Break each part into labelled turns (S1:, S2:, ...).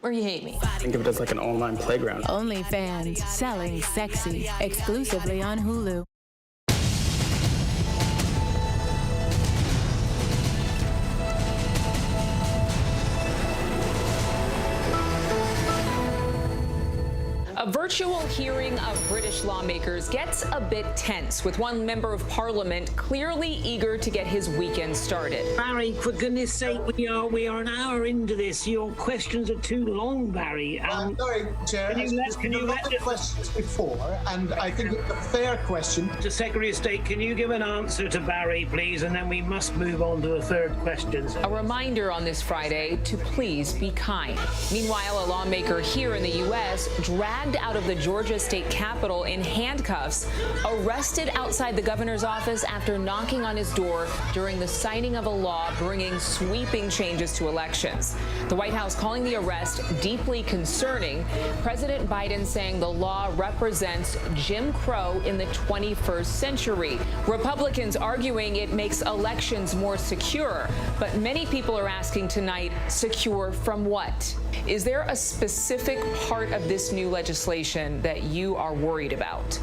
S1: or you hate me.
S2: Think of it as like an online playground.
S3: OnlyFans, selling sexy, exclusively on Hulu.
S4: A virtual hearing of British lawmakers gets a bit tense, with one member of parliament clearly eager to get his weekend started.
S5: Barry, for goodness sake, we are an hour into this. Your questions are too long, Barry.
S6: Sorry, Chair. There's been a lot of questions before, and I think it's a fair question.
S5: The Secretary of State, can you give an answer to Barry, please? And then we must move on to the third question.
S4: A reminder on this Friday to please be kind. Meanwhile, a lawmaker here in the U.S. dragged out of the Georgia state capitol in handcuffs, arrested outside the governor's office after knocking on his door during the signing of a law bringing sweeping changes to elections. The White House calling the arrest deeply concerning. President Biden saying the law represents Jim Crow in the 21st century. Republicans arguing it makes elections more secure, but many people are asking tonight, secure from what? Is there a specific part of this new legislation that you are worried about?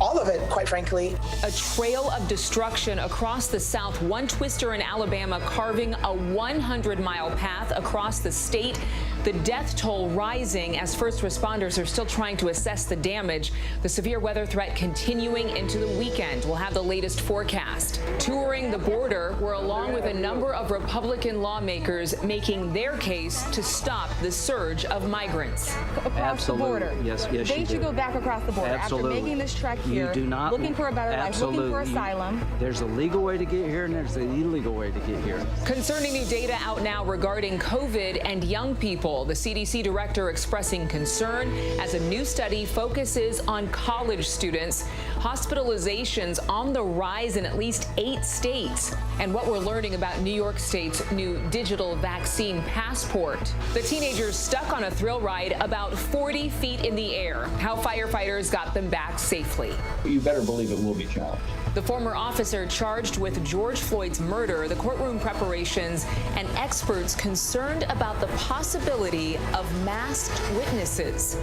S7: All of it, quite frankly.
S4: A trail of destruction across the South, one twister in Alabama carving a 100-mile path across the state. The death toll rising as first responders are still trying to assess the damage. The severe weather threat continuing into the weekend. We'll have the latest forecast. Touring the border, we're along with a number of Republican lawmakers making their case to stop the surge of migrants.
S8: Across the border. Yes, they should go back across the border. Absolutely. After making this trek here,
S9: you do not,
S8: looking for a better life, looking for asylum.
S9: There's a legal way to get here and there's an illegal way to get here.
S4: Concerning new data out now regarding COVID and young people, the CDC director expressing concern as a new study focuses on college students. Hospitalizations on the rise in at least 8 states. And what we're learning about New York State's new digital vaccine passport. The teenagers stuck on a thrill ride about 40 feet in the air. How firefighters got them back safely.
S10: You better believe it will be challenged.
S4: The former officer charged with George Floyd's murder, the courtroom preparations, and experts concerned about the possibility of masked witnesses.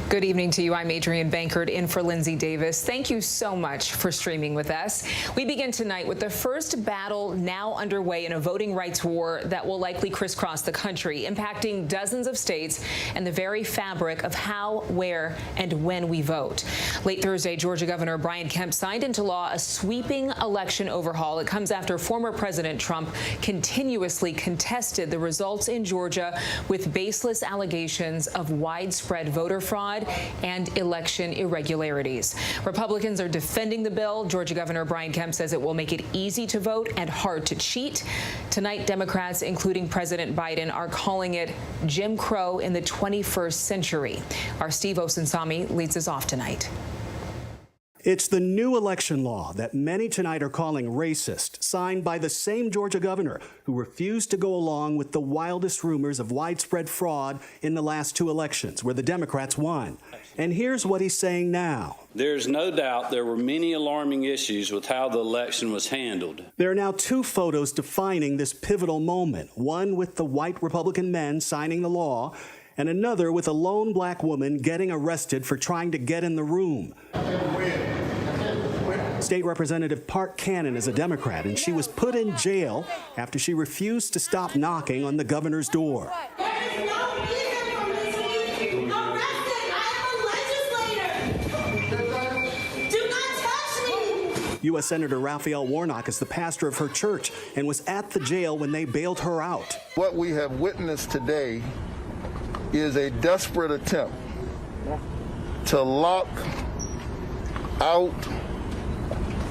S4: Good evening to you. I'm Adrienne Bankert in for Lindsay Davis. Thank you so much for streaming with us. We begin tonight with the first battle now underway in a voting rights war that will likely crisscross the country, impacting dozens of states and the very fabric of how, where, and when we vote. Late Thursday, Georgia Governor Brian Kemp signed into law a sweeping election overhaul. It comes after former President Trump continuously contested the results in Georgia with baseless allegations of widespread voter fraud and election irregularities. Republicans are defending the bill. Georgia Governor Brian Kemp says it will make it easy to vote and hard to cheat. Tonight, Democrats, including President Biden, are calling it Jim Crow in the 21st century. Our Steve Osunsami leads us off tonight.
S11: It's the new election law that many tonight are calling racist, signed by the same Georgia governor who refused to go along with the wildest rumors of widespread fraud in the last 2 elections, where the Democrats won. And here's what he's saying now.
S12: There's no doubt there were many alarming issues with how the election was handled.
S11: There are now 2 photos defining this pivotal moment, one with the white Republican men signing the law, and another with a lone black woman getting arrested for trying to get in the room. State Representative Park Cannon is a Democrat, and she was put in jail after she refused to stop knocking on the governor's door. U.S. Senator Raphael Warnock is the pastor of her church and was at the jail when they bailed her out.
S13: What we have witnessed today is a desperate attempt to lock out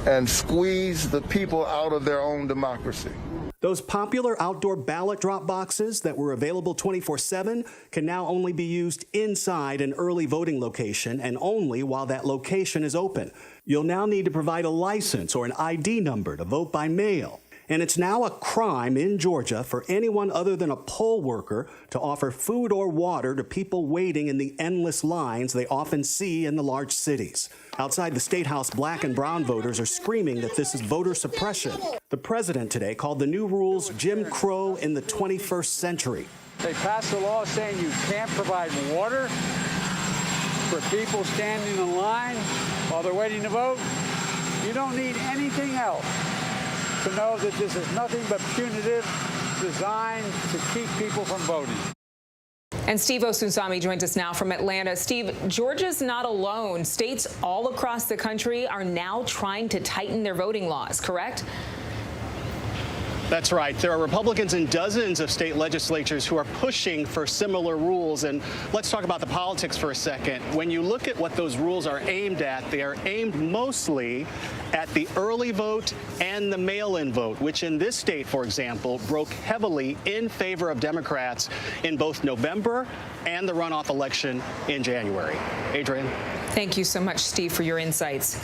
S13: and squeeze the people out of their own democracy.
S11: Those popular outdoor ballot drop boxes that were available 24/7 can now only be used inside an early voting location and only while that location is open. You'll now need to provide a license or an ID number to vote by mail. And it's now a crime in Georgia for anyone other than a poll worker to offer food or water to people waiting in the endless lines they often see in the large cities. Outside the State House, black and brown voters are screaming that this is voter suppression. The president today called the new rules Jim Crow in the 21st century.
S9: They passed a law saying you can't provide water for people standing in line while they're waiting to vote. You don't need anything else to know that this is nothing but punitive, designed to keep people from voting.
S4: And Steve Osunsami joins us now from Atlanta. Steve, Georgia's not alone. States all across the country are now trying to tighten their voting laws, correct?
S2: That's right. There are Republicans in dozens of state legislatures who are pushing for similar rules. And let's talk about the politics for a second. When you look at what those rules are aimed at, they are aimed mostly at the early vote and the mail-in vote, which in this state, for example, broke heavily in favor of Democrats in both November and the runoff election in January. Adrian.
S4: Thank you so much, Steve, for your insights.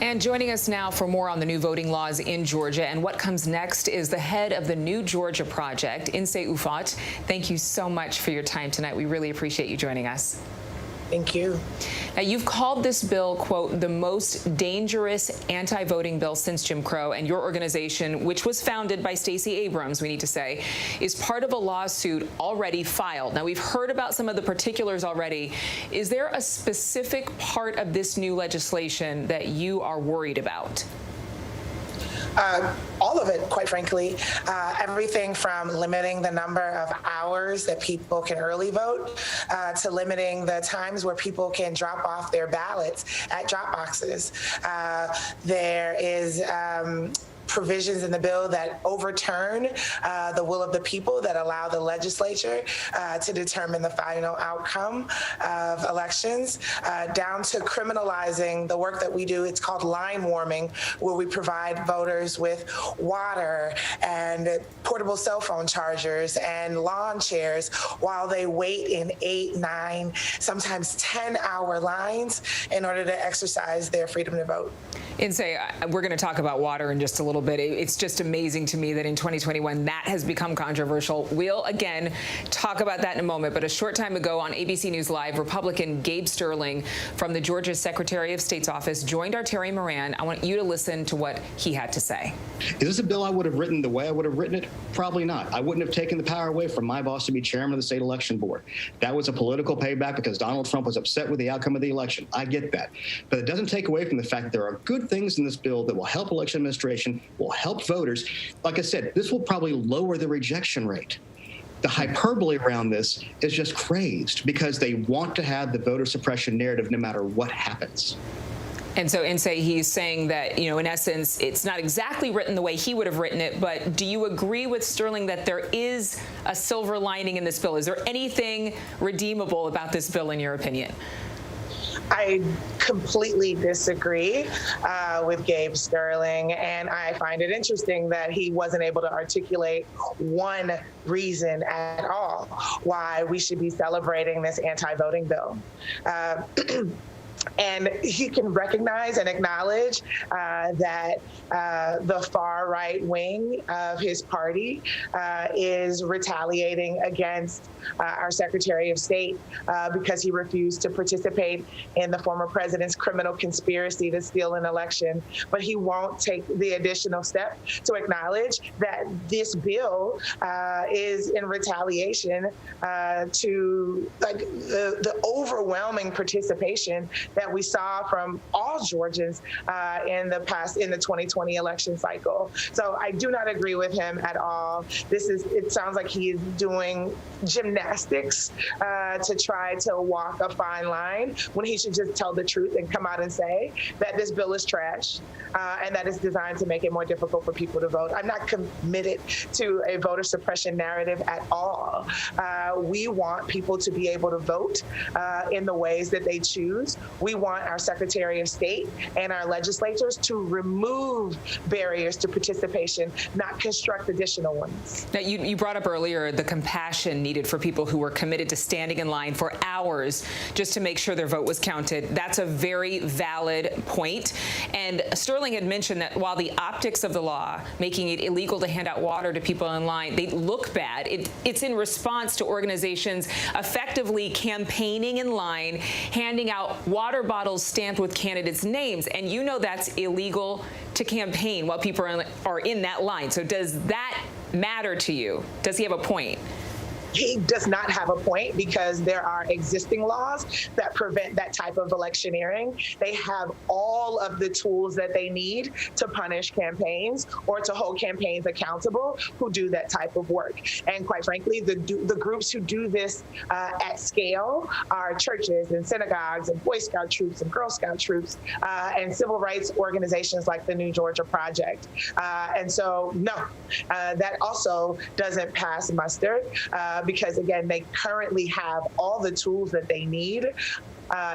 S4: And joining us now for more on the new voting laws in Georgia and what comes next is the head of the New Georgia Project, Insay Ufot. Thank you so much for your time tonight. We really appreciate you joining us.
S1: Thank you.
S4: Now, you've called this bill, quote, the most dangerous anti-voting bill since Jim Crow, and your organization, which was founded by Stacey Abrams, we need to say, is part of a lawsuit already filed. Now, we've heard about some of the particulars already. Is there a specific part of this new legislation that you are worried about?
S1: All of it, quite frankly. Everything from limiting the number of hours that people can early vote to limiting the times where people can drop off their ballots at drop boxes. There is provisions in the bill that overturn the will of the people, that allow the legislature to determine the final outcome of elections, down to criminalizing the work that we do. It's called line warming, where we provide voters with water and portable cell phone chargers and lawn chairs while they wait in 8, 9, sometimes 10-hour lines in order to exercise their freedom to vote.
S4: Insay, we're going to talk about water in just a little bit. It's just amazing to me that in 2021 that has become controversial. We'll, again, talk about that in a moment. But a short time ago on ABC News Live, Republican Gabe Sterling from the Georgia Secretary of State's office joined our Terry Moran. I want you to listen to what he had to say.
S7: Is this a bill I would have written the way I would have written it? Probably not. I wouldn't have taken the power away from my boss to be chairman of the state election board. That was a political payback because Donald Trump was upset with the outcome of the election. I get that. But it doesn't take away from the fact that there are good things in this bill that will help election administration, will help voters. Like I said, this will probably lower the rejection rate. The hyperbole around this is just crazed because they want to have the voter suppression narrative no matter what happens.
S4: And so Insay, he's saying that, you know, in essence, it's not exactly written the way he would have written it, but do you agree with Sterling that there is a silver lining in this bill? Is there anything redeemable about this bill in your opinion?
S1: I completely disagree with Gabe Sterling, and I find it interesting that he wasn't able to articulate one reason at all why we should be celebrating this anti-voting bill. And he can recognize and acknowledge that the far right wing of his party is retaliating against our Secretary of State because he refused to participate in the former president's criminal conspiracy to steal an election. But he won't take the additional step to acknowledge that this bill is in retaliation to the overwhelming participation that we saw from all Georgians in the 2020 election cycle. So I do not agree with him at all. It sounds like he is doing gymnastics to try to walk a fine line when he should just tell the truth and come out and say that this bill is trash and that it's designed to make it more difficult for people to vote. I'm not committed to a voter suppression narrative at all. We want people to be able to vote in the ways that they choose We want our Secretary of State and our legislators to remove barriers to participation, not construct additional ones.
S4: Now, you brought up earlier the compassion needed for people who were committed to standing in line for hours just to make sure their vote was counted. That's a very valid point. And Sterling had mentioned that while the optics of the law, making it illegal to hand out water to people in line, they look bad. It's in response to organizations effectively campaigning in line, handing out water bottles stamped with candidates' names. And you know that's illegal to campaign while people are in that line. So does that matter to you? Does he have a point?
S1: He does not have a point because there are existing laws that prevent that type of electioneering. They have all of the tools that they need to punish campaigns or to hold campaigns accountable who do that type of work. And quite frankly, the groups who do this at scale are churches and synagogues and Boy Scout troops and Girl Scout troops and civil rights organizations like the New Georgia Project. And so, no, that also doesn't pass muster. Because, again, they currently have all the tools that they need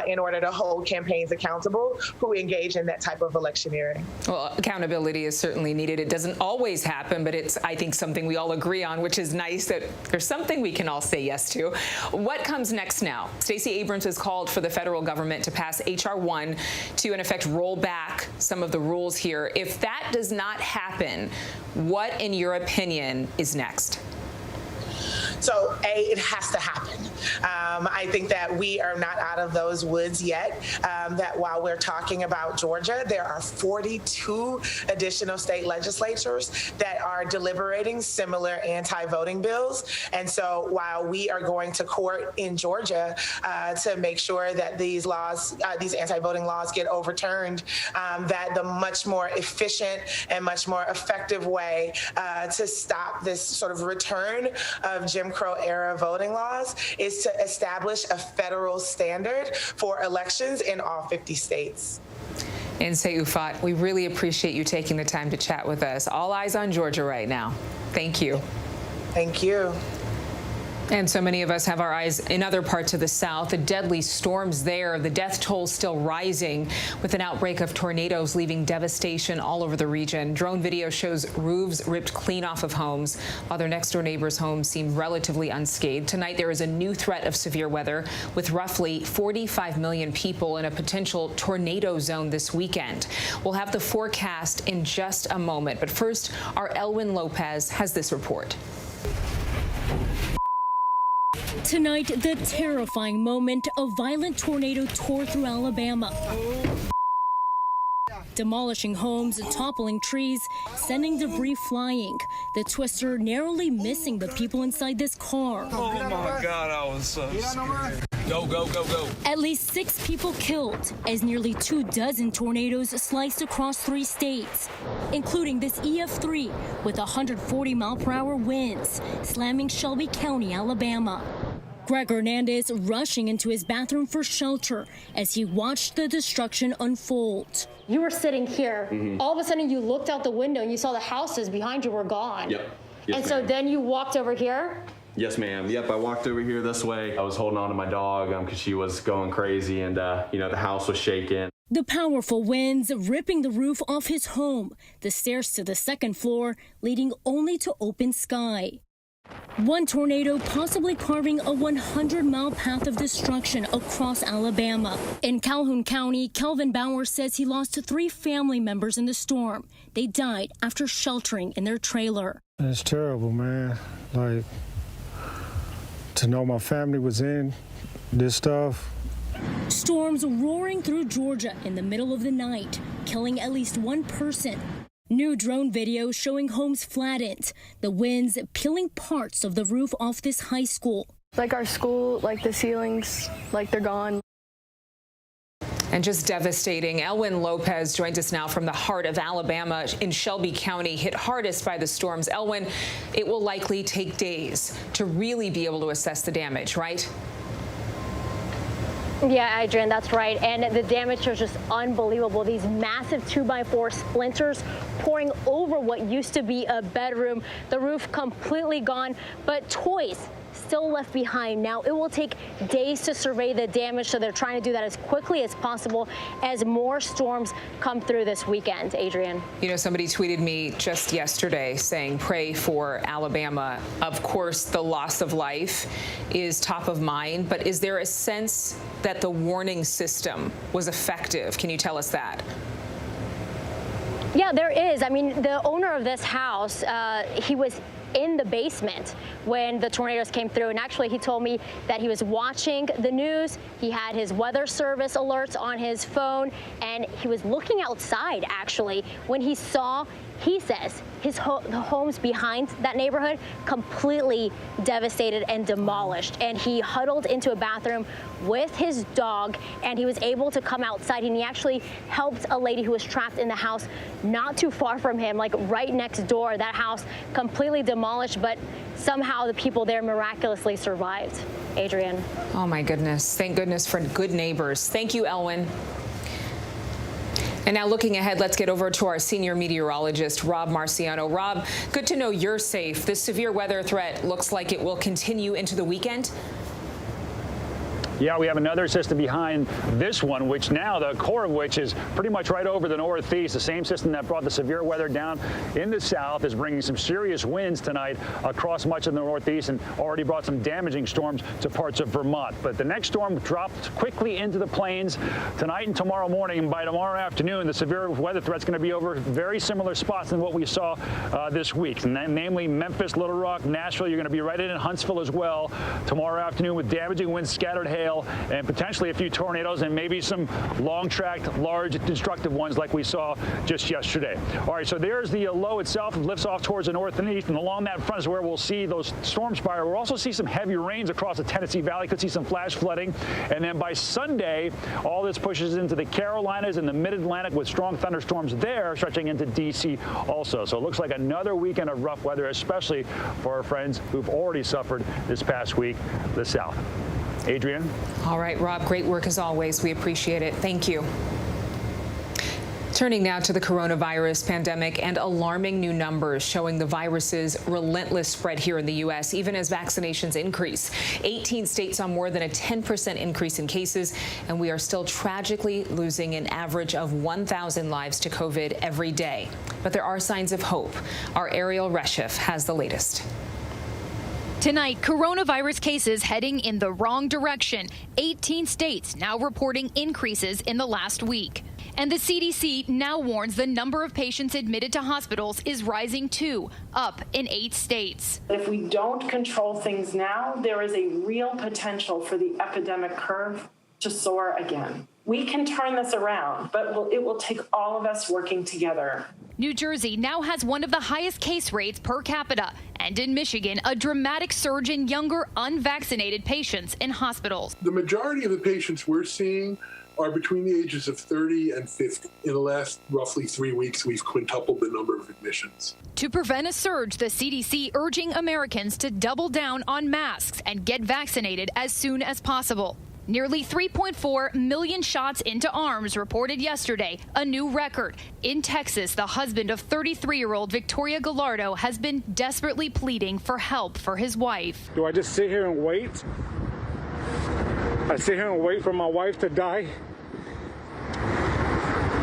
S1: in order to hold campaigns accountable who engage in that type of electioneering.
S4: Well, accountability is certainly needed. It doesn't always happen, but it's, I think, something we all agree on, which is nice that there's something we can all say yes to. What comes next now? Stacey Abrams has called for the federal government to pass H.R. 1 to, in effect, roll back some of the rules here. If that does not happen, what, in your opinion, is next?
S1: So, it has to happen. I think that we are not out of those woods yet, that while we're talking about Georgia, there are 42 additional state legislatures that are deliberating similar anti-voting bills. And so while we are going to court in Georgia to make sure that these laws, these anti-voting laws get overturned, that the much more efficient and much more effective way to stop this sort of return of Jim Crow era voting laws is to establish a federal standard for elections in all 50 states.
S4: And Seyoufat, we really appreciate you taking the time to chat with us. All eyes on Georgia right now. Thank you.
S1: Thank you.
S4: And so many of us have our eyes in other parts of the South. The deadly storms there, the death toll still rising with an outbreak of tornadoes leaving devastation all over the region. Drone video shows roofs ripped clean off of homes, while their next door neighbors' homes seem relatively unscathed. Tonight, there is a new threat of severe weather with roughly 45 million people in a potential tornado zone this weekend. We'll have the forecast in just a moment. But first, our Elwin Lopez has this report.
S14: Tonight, the terrifying moment a violent tornado tore through Alabama, demolishing homes and toppling trees, sending debris flying. The twister narrowly missing the people inside this car.
S15: Oh my God, I was so scared. Go, go, go, go.
S14: At least 6 people killed as nearly 24 tornadoes sliced across 3 states, including this EF3 with 140-mile-per-hour winds, slamming Shelby County, Alabama. Greg Hernandez rushing into his bathroom for shelter as he watched the destruction unfold.
S16: You were sitting here. All of a sudden, you looked out the window and you saw the houses behind you were gone.
S17: Yep. Yes,
S16: and so then you walked over here?
S17: Yes, ma'am. Yep, I walked over here this way. I was holding on to my dog because she was going crazy and, the house was shaking.
S14: The powerful winds ripping the roof off his home, the stairs to the second floor leading only to open sky. One tornado possibly carving a 100-mile path of destruction across Alabama. In Calhoun County, Kelvin Bauer says he lost 3 family members in the storm. They died after sheltering in their trailer.
S18: It's terrible, man. Like, to know my family was in this stuff.
S14: Storms roaring through Georgia in the middle of the night, killing at least 1 person. New drone video showing homes flattened, the winds peeling parts of the roof off this high school.
S19: Like our school, like the ceilings, like they're gone.
S4: And just devastating. Elwin Lopez joins us now from the heart of Alabama in Shelby County, hit hardest by the storms. Elwin, it will likely take days to really be able to assess the damage, right?
S16: Yeah, Adrian, that's right. And the damage is just unbelievable. These massive 2x4 splinters pouring over what used to be a bedroom. The roof completely gone, but toys still left behind. Now, it will take days to survey the damage, so they're trying to do that as quickly as possible as more storms come through this weekend. Adrian.
S4: You know, somebody tweeted me just yesterday saying, pray for Alabama. Of course, the loss of life is top of mind, but is there a sense that the warning system was effective? Can you tell us that?
S16: Yeah, there is. I mean, the owner of this house, he was in the basement when the tornadoes came through. And actually, he told me that he was watching the news. He had his weather service alerts on his phone, and he was looking outside, actually, when he saw, he says, the homes behind that neighborhood completely devastated and demolished. And he huddled into a bathroom with his dog, and he was able to come outside, and he actually helped a lady who was trapped in the house not too far from him, like right next door. That house completely demolished, but somehow the people there miraculously survived. Adrian.
S4: Oh my goodness. Thank goodness for good neighbors. Thank you, Elwyn. And now looking ahead, let's get over to our senior meteorologist, Rob Marciano. Rob, good to know you're safe. This severe weather threat looks like it will continue into the weekend.
S20: Yeah, we have another system behind this one, which now the core of which is pretty much right over the northeast. The same system that brought the severe weather down in the south is bringing some serious winds tonight across much of the northeast and already brought some damaging storms to parts of Vermont. But the next storm dropped quickly into the plains tonight and tomorrow morning. And by tomorrow afternoon, the severe weather threat's going to be over very similar spots than what we saw this week, namely Memphis, Little Rock, Nashville. You're going to be right in Huntsville as well tomorrow afternoon with damaging winds, scattered hail, and potentially a few tornadoes and maybe some long-tracked, large, destructive ones like we saw just yesterday. All right, so there's the low itself. It lifts off towards the north and east, and along that front is where we'll see those storm spiral. We'll also see some heavy rains across the Tennessee Valley. Could see some flash flooding. And then by Sunday, all this pushes into the Carolinas and the mid-Atlantic with strong thunderstorms there, stretching into D.C. also. So it looks like another weekend of rough weather, especially for our friends who've already suffered this past week, the South. Adrian.
S4: All right, Rob, great work as always. We appreciate it. Thank you. Turning now to the coronavirus pandemic and alarming new numbers showing the virus's relentless spread here in the U.S., even as vaccinations increase. 18 states saw more than a 10% increase in cases, and we are still tragically losing an average of 1,000 lives to COVID every day. But there are signs of hope. Our Ariel Reshef has the latest.
S21: Tonight, coronavirus cases heading in the wrong direction. 18 states now reporting increases in the last week. And the CDC now warns the number of patients admitted to hospitals is rising too, up in 8 states.
S22: If we don't control things now, there is a real potential for the epidemic curve to soar again. We can turn this around, but it will take all of us working together.
S21: New Jersey now has one of the highest case rates per capita. And in Michigan, a dramatic surge in younger, unvaccinated patients in hospitals.
S23: The majority of the patients we're seeing are between the ages of 30 and 50. In the last roughly 3 weeks, we've quintupled the number of admissions.
S21: To prevent a surge, the CDC urging Americans to double down on masks and get vaccinated as soon as possible. Nearly 3.4 million shots into arms reported yesterday, a new record. In Texas, the husband of 33-year-old Victoria Gallardo has been desperately pleading for help for his wife.
S18: Do I just sit here and wait? I sit here and wait for my wife to die?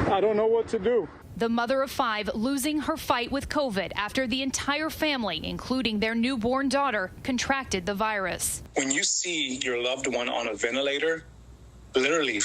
S18: I don't know what to do.
S21: The mother of 5 losing her fight with COVID after the entire family, including their newborn daughter, contracted the virus.
S24: When you see your loved one on a ventilator, literally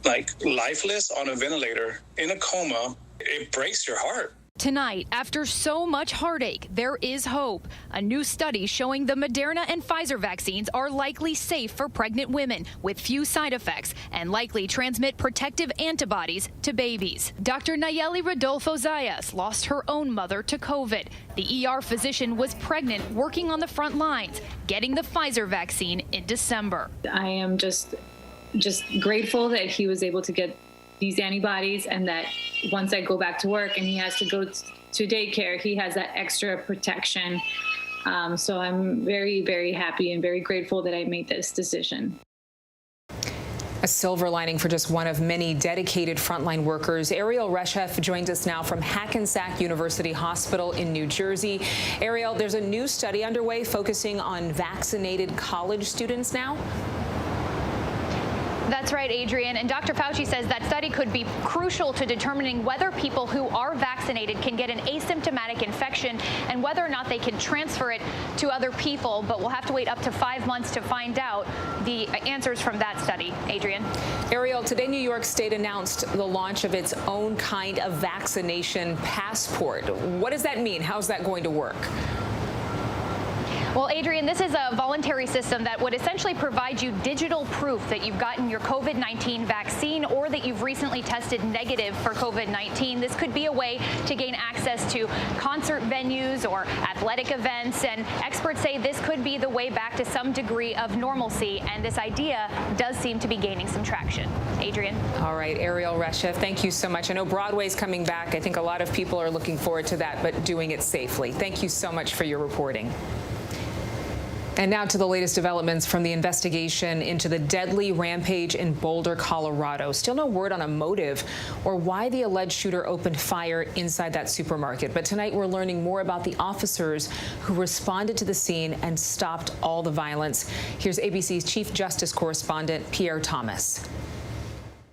S24: like lifeless on a ventilator in a coma, it breaks your heart.
S21: Tonight, after so much heartache, there is hope. A new study showing the Moderna and PFIZER vaccines are likely safe for pregnant women with few side effects and likely transmit protective antibodies to babies. Dr. Nayeli Rodolfo Zayas lost her own mother to COVID. The ER physician was pregnant, working on the front lines, getting the PFIZER vaccine in December.
S25: I am just grateful that he was able to get these antibodies, and that once I go back to work and he has to go to daycare, he has that extra protection. So I'm very, very happy and very grateful that I made this decision.
S4: A silver lining for just one of many dedicated frontline workers. Ariel Reshef joins us now from Hackensack University Hospital in New Jersey. Ariel, there's a new study underway focusing on vaccinated college students now.
S21: That's right, Adrian. And Dr. Fauci says that study could be crucial to determining whether people who are vaccinated can get an asymptomatic infection and whether or not they can transfer it to other people. But we'll have to wait up to 5 months to find out the answers from that study. Adrian.
S4: Ariel, today New York State announced the launch of its own kind of vaccination passport. What does that mean? How's that going to work?
S21: Well, Adrian, this is a voluntary system that would essentially provide you digital proof that you've gotten your COVID-19 vaccine or that you've recently tested negative for COVID-19. This could be a way to gain access to concert venues or athletic events, and experts say this could be the way back to some degree of normalcy, and this idea does seem to be gaining some traction. Adrian.
S4: All right, Ariel Reshef, thank you so much. I know Broadway's coming back. I think a lot of people are looking forward to that, but doing it safely. Thank you so much for your reporting. And now to the latest developments from the investigation into the deadly rampage in Boulder, Colorado. Still no word on a motive or why the alleged shooter opened fire inside that supermarket. But tonight we're learning more about the officers who responded to the scene and stopped all the violence. Here's ABC's Chief Justice correspondent Pierre Thomas.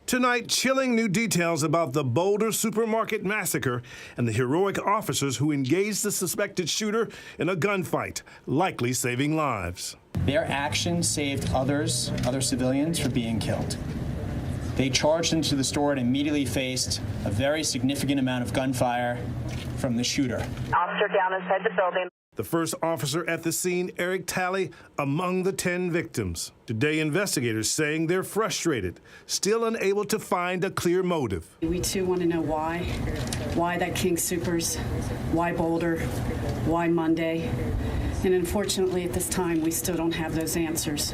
S3: Tonight, chilling new details about the Boulder supermarket massacre and the heroic officers who engaged the suspected shooter in a gunfight, likely saving lives.
S5: Their actions saved other civilians from being killed. They charged into the store and immediately faced a very significant amount of gunfire from the shooter.
S6: Officer down inside the building.
S3: The first officer at the scene, Eric Talley, among the 10 victims. Today, investigators saying they're frustrated, still unable to find a clear motive.
S8: We too want to know why. Why that King Soopers? Why Boulder? Why Monday? And unfortunately, at this time, we still don't have those answers.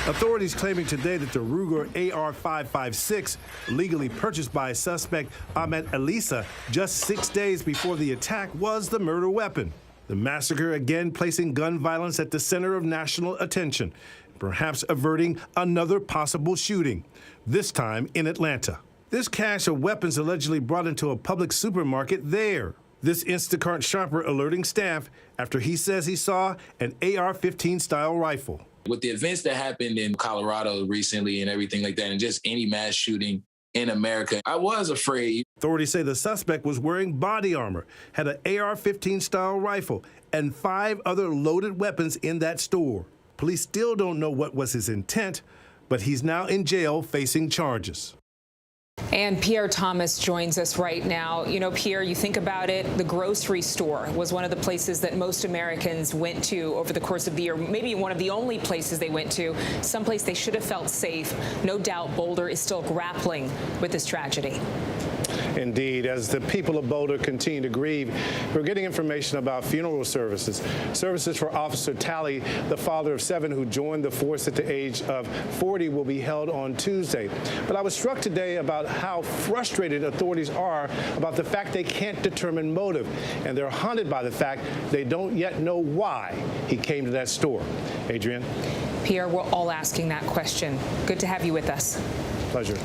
S3: Authorities claiming today that the Ruger AR-556, illegally purchased by suspect Ahmed Elisa just 6 days before the attack, was the murder weapon. The massacre again placing gun violence at the center of national attention, perhaps averting another possible shooting, this time in Atlanta. This cache of weapons allegedly brought into a public supermarket there. This Instacart shopper alerting staff after he says he saw an AR-15 style rifle.
S10: With the events that happened in Colorado recently and everything like that, and just any mass shooting in America, I was afraid.
S3: Authorities say the suspect was wearing body armor, had an AR-15 style rifle, and 5 other loaded weapons in that store. Police still don't know what was his intent, but he's now in jail facing charges.
S4: And Pierre Thomas joins us right now. You know, Pierre, you think about it, the grocery store was one of the places that most Americans went to over the course of the year, maybe one of the only places they went to, someplace they should have felt safe. No doubt Boulder is still grappling with this tragedy.
S26: Indeed, as the people of Boulder continue to grieve, we're getting information about funeral services. Services for Officer Talley, the father of 7 who joined the force at the age of 40, will be held on Tuesday. But I was struck today about how frustrated authorities are about the fact they can't determine motive, and they're haunted by the fact they don't yet know why he came to that store. Adrienne?
S4: Pierre, we're all asking that question. Good to have you with us.
S26: Pleasure.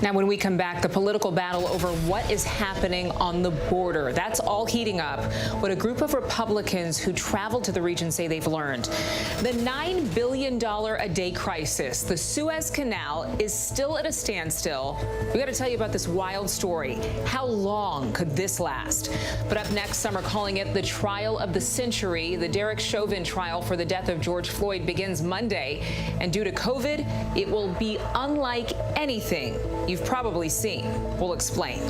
S4: Now, when we come back, the political battle over what is happening on the border. That's all heating up. What a group of Republicans who traveled to the region say they've learned. The $9 billion a day crisis. The Suez Canal is still at a standstill. We got to tell you about this wild story. How long could this last? But up next, some are calling it the trial of the century. The Derek Chauvin trial for the death of George Floyd begins Monday. And due to COVID, it will be unlike anything you've probably seen. We'll explain.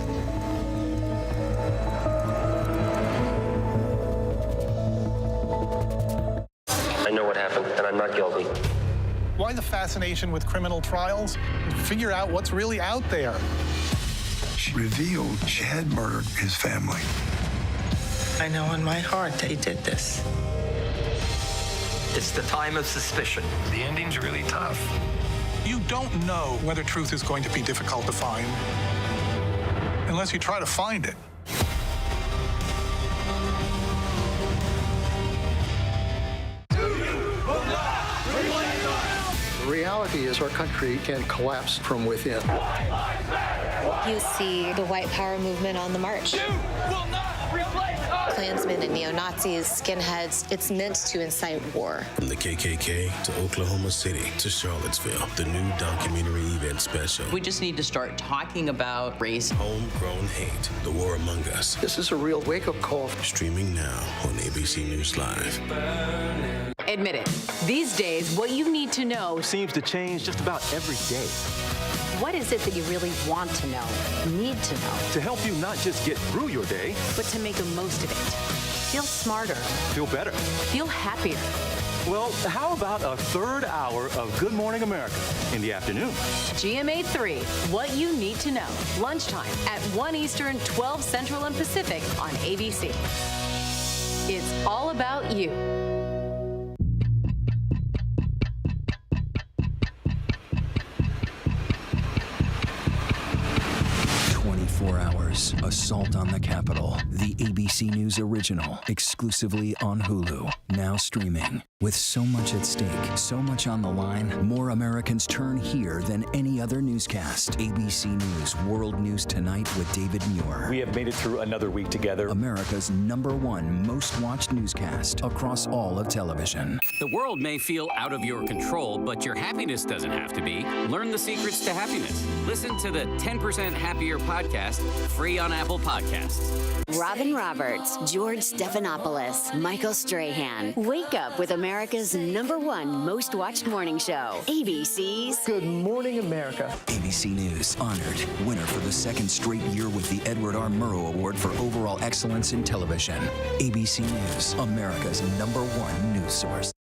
S27: I know what happened, and I'm not guilty.
S28: Why the fascination with criminal trials? Figure out what's really out there.
S29: She revealed she had murdered his family.
S30: I know in my heart they did this.
S27: It's the time of suspicion.
S29: The ending's really tough.
S28: You don't know whether truth is going to be difficult to find unless you try to find it.
S31: The reality
S1: reality is our country can collapse from within.
S2: You see the white power movement on the march. Klansmen and neo-Nazis, skinheads, it's meant to incite war.
S7: From the KKK to Oklahoma City to Charlottesville, the new documentary event special.
S9: We just need to start talking about race.
S7: Homegrown hate, the war among us.
S1: This is a real wake-up call.
S7: Streaming now on ABC News Live.
S11: Admit it, these days, what you need to know
S12: seems to change just about every day.
S11: What is it that you really want to know, need to know?
S12: To help you not just get through your day,
S11: but to make the most of it. Feel smarter.
S12: Feel better.
S11: Feel happier.
S12: Well, how about a third hour of Good Morning America in the afternoon?
S11: GMA 3, what you need to know. Lunchtime at 1 Eastern, 12 Central and Pacific on ABC. It's all about you.
S13: Assault on the Capitol, the ABC News original, exclusively on Hulu, now streaming. With so much at stake, so much on the line, more Americans turn here than any other newscast. ABC News World News Tonight with David Muir.
S12: We have made it through another week together.
S13: America's #1 most watched newscast across all of television.
S14: The world may feel out of your control, but your happiness doesn't have to be. Learn the secrets to happiness. Listen to the 10% Happier podcast, free on Apple Podcasts.
S15: Robin Roberts, George Stephanopoulos, Michael Strahan. Wake up with America's #1 most watched morning show. ABC's
S17: Good Morning America.
S13: ABC News honored winner for the second straight year with the Edward R. Murrow Award for overall excellence in television. ABC News, America's #1 news source.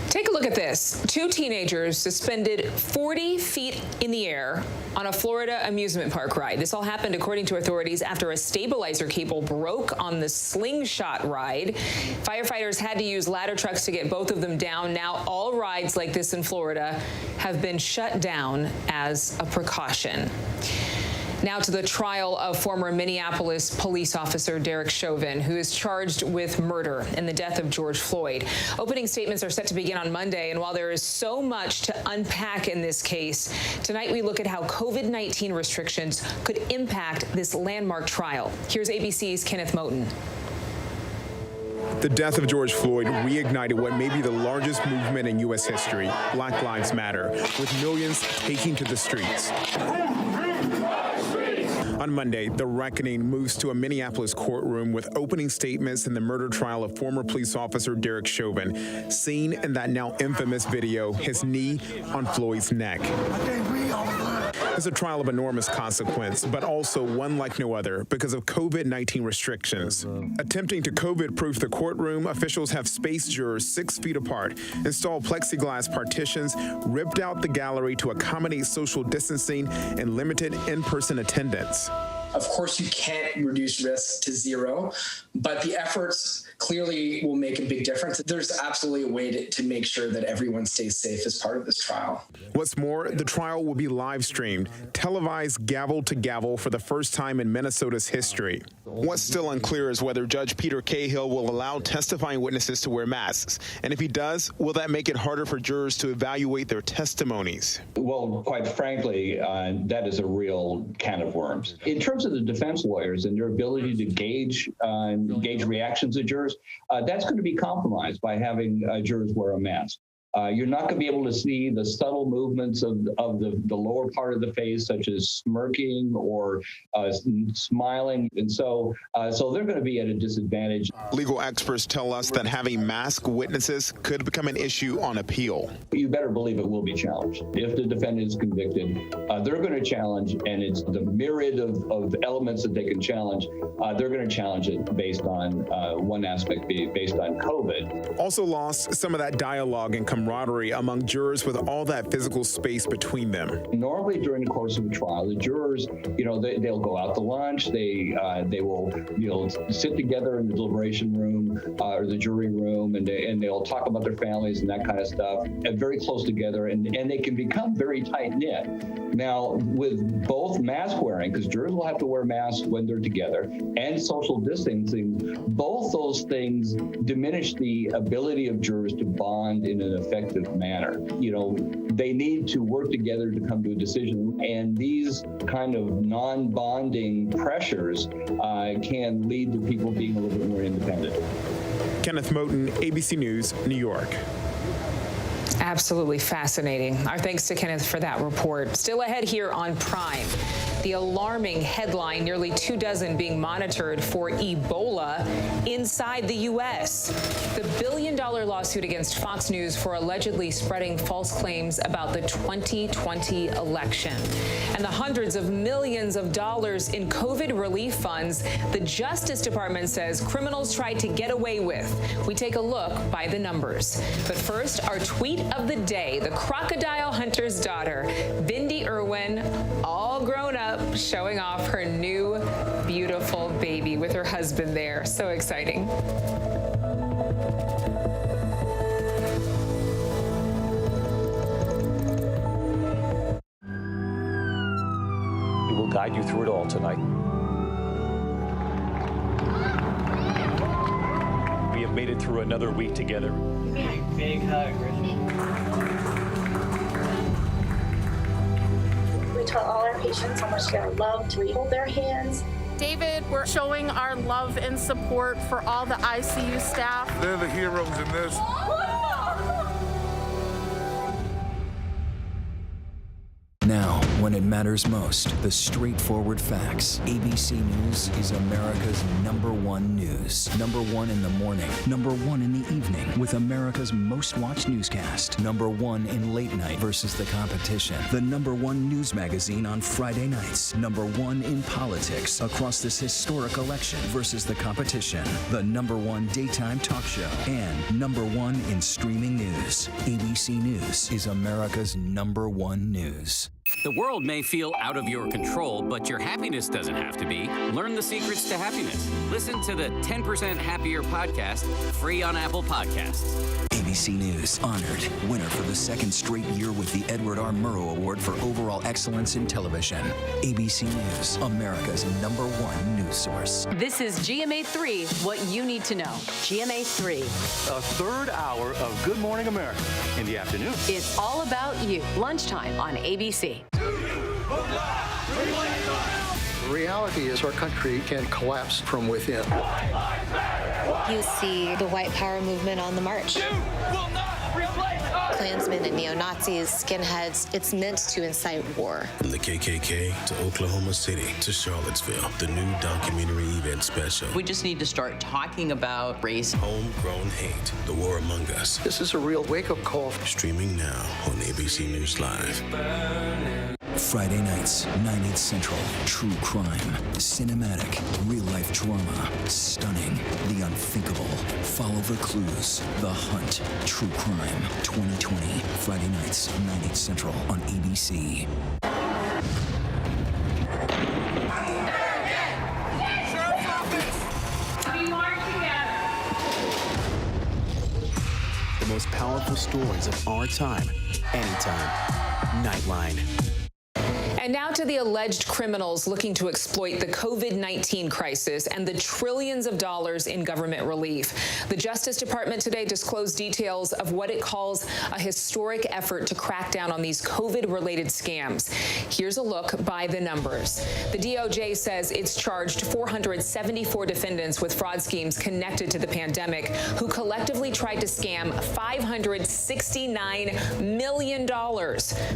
S4: Take a look at this. 2 teenagers suspended 40 feet in the air on a Florida amusement park ride. This all happened, according to authorities, after a stabilizer cable broke on the slingshot ride. Firefighters had to use ladder trucks to get both of them down. Now all rides like this in Florida have been shut down as a precaution. Now to the trial of former Minneapolis police officer Derek Chauvin, who is charged with murder in the death of George Floyd. Opening statements are set to begin on Monday, and while there is so much to unpack in this case, tonight we look at how COVID-19 restrictions could impact this landmark trial. Here's ABC's Kenneth Moten.
S31: The death of George Floyd reignited what may be the largest movement in U.S. history, Black Lives Matter, with millions taking to the streets. On Monday, the reckoning moves to a Minneapolis courtroom with opening statements in the murder trial of former police officer Derek Chauvin, seen in that now infamous video, his knee on Floyd's neck. It's a trial of enormous consequence, but also one like no other because of COVID-19 restrictions. Attempting to COVID-proof the courtroom, officials have spaced jurors 6 feet apart, installed plexiglass partitions, ripped out the gallery to accommodate social distancing, and limited in-person attendance.
S32: Of course, you can't reduce risk to zero, but the efforts clearly will make a big difference. There's absolutely a way to make sure that everyone stays safe as part of this trial.
S31: What's more, the trial will be live streamed, televised gavel to gavel for the first time in Minnesota's history. What's still unclear is whether Judge Peter Cahill will allow testifying witnesses to wear masks. And if he does, will that make it harder for jurors to evaluate their testimonies?
S33: Well, quite frankly, that is a real can of worms. In terms of the defense lawyers and their ability to gauge reactions of jurors, that's going to be compromised by having jurors wear a mask. You're not going to be able to see the subtle movements of the lower part of the face, such as smirking or smiling. And so they're going to be at a disadvantage.
S31: Legal experts tell us that having masked witnesses could become an issue on appeal.
S33: You better believe it will be challenged. If the defendant is convicted, they're going to challenge, and it's the myriad of elements that they can challenge. They're going to challenge it based on one aspect, based on COVID.
S31: Also lost some of that dialogue and camaraderie among jurors with all that physical space between them.
S33: Normally during the course of a trial, the jurors, they'll go out to lunch, they will sit together in the deliberation room or the jury room, and they'll talk about their families and that kind of stuff, and very close together, and they can become very tight-knit. Now, with both mask wearing, because jurors will have to wear masks when they're together, and social distancing, both those things diminish the ability of jurors to bond in an effective manner. You know, they need to work together to come to a decision, and these kind of non-bonding pressures can lead to people being a little bit more independent.
S31: Kenneth Moten, ABC News, New York.
S4: Absolutely fascinating. Our thanks to Kenneth for that report. Still ahead here on Prime. The alarming headline, nearly 24 being monitored for Ebola inside the U.S. The billion-dollar lawsuit against Fox News for allegedly spreading false claims about the 2020 election. And the hundreds of millions of dollars in COVID relief funds the Justice Department says criminals tried to get away with. We take a look by the numbers. But first, our tweet of the day, the crocodile hunter's daughter, Bindi Irwin, all grown up, showing off her new beautiful baby with her husband there. So exciting.
S12: We will guide you through it all tonight. We have made it through another week together.
S5: Give me a big hug, Griffin.
S6: We tell all our patients how much they're loved. We hold their hands.
S8: David, we're showing our love and support for all the ICU staff.
S28: They're the heroes in this.
S13: Now, when it matters most, the straightforward facts. ABC News is America's #1 news. #1 in the morning, #1 in the evening, with America's most watched newscast. #1 in late night versus the competition. The #1 news magazine on Friday nights. #1 in politics across this historic election versus the competition. The #1 daytime talk show. And #1 in streaming news. ABC News is America's #1 news.
S14: The world may feel out of your control, but your happiness doesn't have to be. Learn the secrets to happiness. Listen to the 10% Happier podcast, free on Apple Podcasts.
S13: ABC News honored winner for the second straight year with the Edward R. Murrow Award for Overall Excellence in Television. ABC News, America's #1 news source.
S11: This is GMA3, what you need to know. GMA3.
S12: A third hour of Good Morning America in the afternoon.
S11: It's all about you. Lunchtime on ABC.
S1: The reality is our country can collapse from within.
S2: You see the white power movement on the march. Klansmen and neo-Nazis, skinheads, it's meant to incite war.
S7: From the KKK to Oklahoma City to Charlottesville, the new documentary event special.
S9: We just need to start talking about race.
S7: Homegrown hate, the war among us.
S1: This is a real wake-up call.
S7: Streaming now on ABC News Live.
S13: Friday nights, 9/8 Central. True crime, cinematic, real-life drama, stunning, the unthinkable. Follow the clues. The Hunt. True crime. 2020. Friday nights, 9/8 Central on ABC.
S16: The most powerful stories of our time, anytime. Nightline.
S4: And now to the alleged criminals looking to exploit the COVID-19 crisis and the trillions of dollars in government relief. The Justice Department today disclosed details of what it calls a historic effort to crack down on these COVID-related scams. Here's a look by the numbers. The DOJ says it's charged 474 defendants with fraud schemes connected to the pandemic who collectively tried to scam $569 million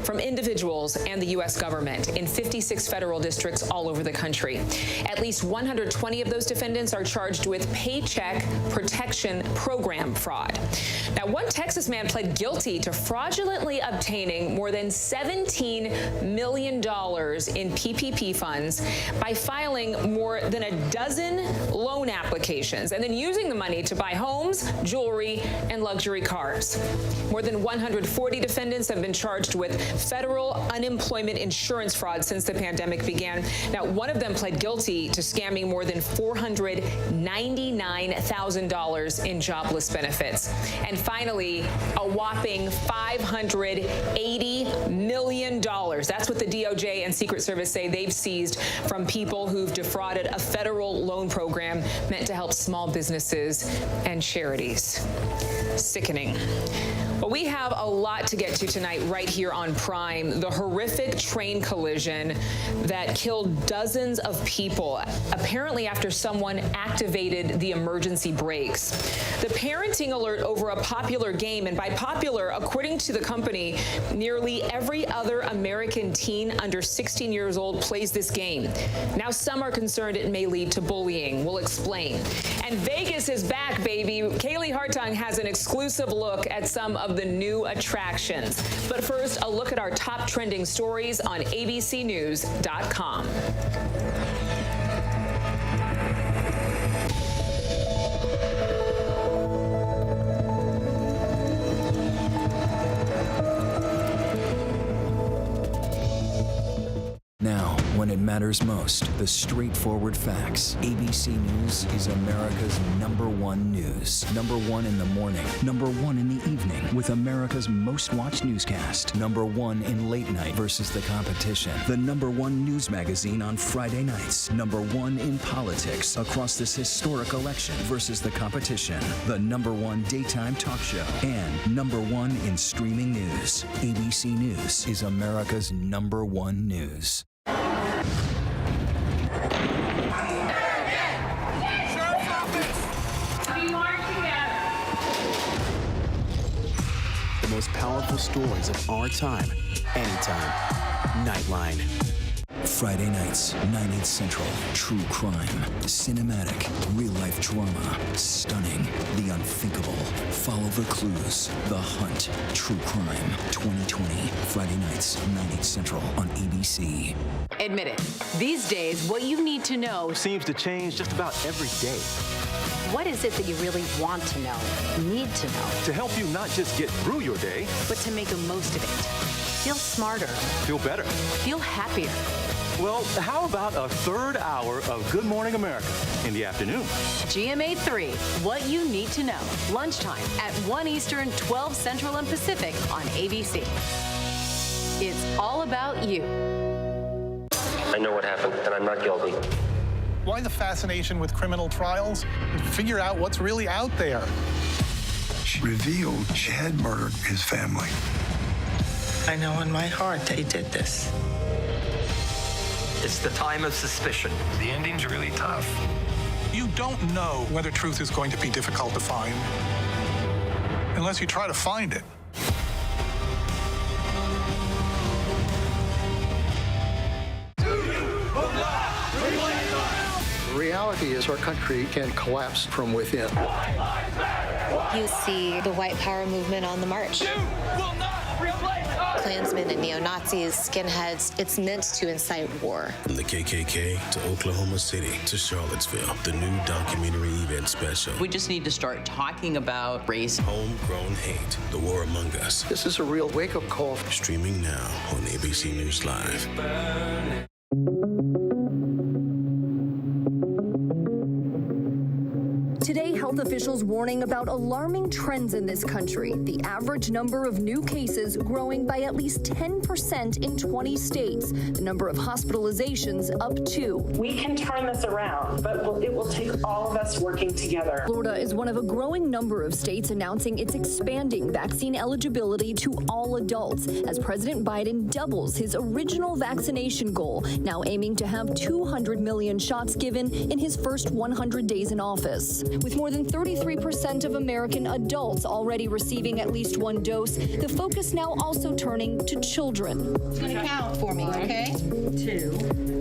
S4: from individuals and the U.S. government in 56 federal districts all over the country. At least 120 of those defendants are charged with Paycheck Protection Program fraud. Now, one Texas man pled guilty to fraudulently obtaining more than $17 million in PPP funds by filing more than a dozen loan applications and then using the money to buy homes, jewelry, and luxury cars. More than 140 defendants have been charged with federal unemployment insurance fraud since the pandemic began. Now, one of them pled guilty to scamming more than $499,000 in jobless benefits. And finally, a whopping $580 million. That's what the DOJ and Secret Service say they've seized from people who've defrauded a federal loan program meant to help small businesses and charities. Sickening. Well, we have a lot to get to tonight right here on Prime. The horrific train collision that killed dozens of people, apparently after someone activated the emergency brakes. The parenting alert over a popular game, and by popular, according to the company, nearly every other American teen under 16 years old plays this game. Now some are concerned it may lead to bullying. We'll explain. And Vegas is back, baby. Kaylee Hartung has an exclusive look at some of the new attractions. But first, a look at our top trending stories on abcnews.com.
S13: Now, when it matters most, the straightforward facts. ABC News is America's #1 news. #1 in the morning, #1 in the evening, with America's most watched newscast. #1 in late night versus the competition. The #1 news magazine on Friday nights. #1 in politics across this historic election versus the competition. The #1 daytime talk show. And #1 in streaming news. ABC News is America's #1 news.
S16: The most powerful stories of our time, anytime. Nightline.
S13: Friday nights, 9/8 Central. True crime, cinematic, real-life drama, stunning, the unthinkable. Follow the clues. The Hunt. True crime. 2020. Friday nights, 9/8 Central on ABC.
S11: Admit it. These days, what you need to know
S12: seems to change just about every day.
S3: What is it that you really want to know, need to know?
S12: To help you not just get through your day,
S3: but to make the most of it. Feel smarter.
S12: Feel better.
S3: Feel happier.
S12: Well, how about a third hour of Good Morning America in the afternoon?
S11: GMA 3, what you need to know. Lunchtime at 1 Eastern, 12 Central and Pacific on ABC. It's all about you.
S27: I know what happened, and I'm not guilty.
S28: Why the fascination with criminal trials? Figure out what's really out there.
S29: She revealed she had murdered his family.
S5: I know in my heart they did this. It's the time of suspicion.
S28: The ending's really tough. You don't know whether truth is going to be difficult to find unless you try to find it.
S1: The reality is our country can collapse from within.
S2: You see the white power movement on the march. Klansmen and neo-Nazis, skinheads, it's meant to incite war.
S7: From the KKK to Oklahoma City to Charlottesville, the new documentary event special.
S9: We just need to start talking about race.
S7: Homegrown hate, the war among us.
S1: This is a real wake-up call.
S7: Streaming now on ABC News Live.
S10: Today, health officials warning about alarming trends in this country. The average number of new cases growing by at least 10% in 20 states. The number of hospitalizations up 2.
S6: We can turn this around, but it will take all of us working together.
S10: Florida is one of a growing number of states announcing it's expanding vaccine eligibility to all adults as President Biden doubles his original vaccination goal, now aiming to have 200 million shots given in his first 100 days in office. With more than 33% of American adults already receiving at least one dose, the focus now also turning to children.
S3: It's going to count for me, okay? 2,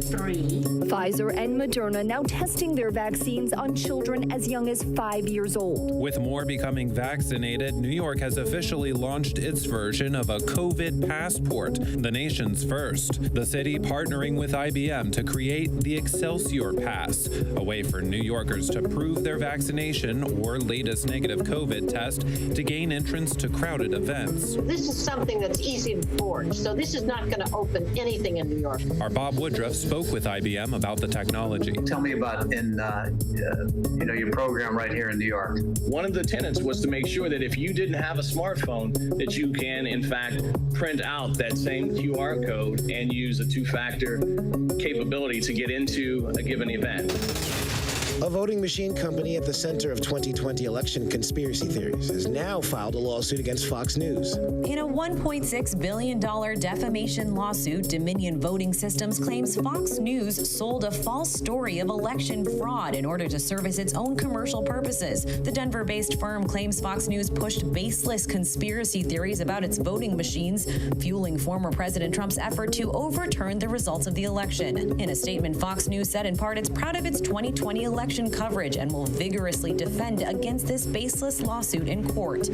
S3: 3.
S10: Pfizer and Moderna now testing their vaccines on children as young as 5 years old.
S17: With more becoming vaccinated, New York has officially launched its version of a COVID passport, the nation's first. The city partnering with IBM to create the Excelsior Pass, a way for New Yorkers to prove their vaccination or latest negative COVID test to gain entrance to crowded events.
S3: This is something that's easy to forge, so this is not going to open anything in New York.
S17: Our Bob Woodruff spoke with IBM about the technology.
S18: Tell me about your program right here in New York.
S19: One of the tenets was to make sure that if you didn't have a smartphone, that you can in fact print out that same QR code and use a two-factor capability to get into a given event.
S8: A voting machine company at the center of 2020 election conspiracy theories has now filed a lawsuit against Fox News.
S15: In a $1.6 billion defamation lawsuit, Dominion Voting Systems claims Fox News sold a false story of election fraud in order to service its own commercial purposes. The Denver-based firm claims Fox News pushed baseless conspiracy theories about its voting machines, fueling former President Trump's effort to overturn the results of the election. In a statement, Fox News said in part it's proud of its 2020 election coverage and will vigorously defend against this baseless lawsuit in court.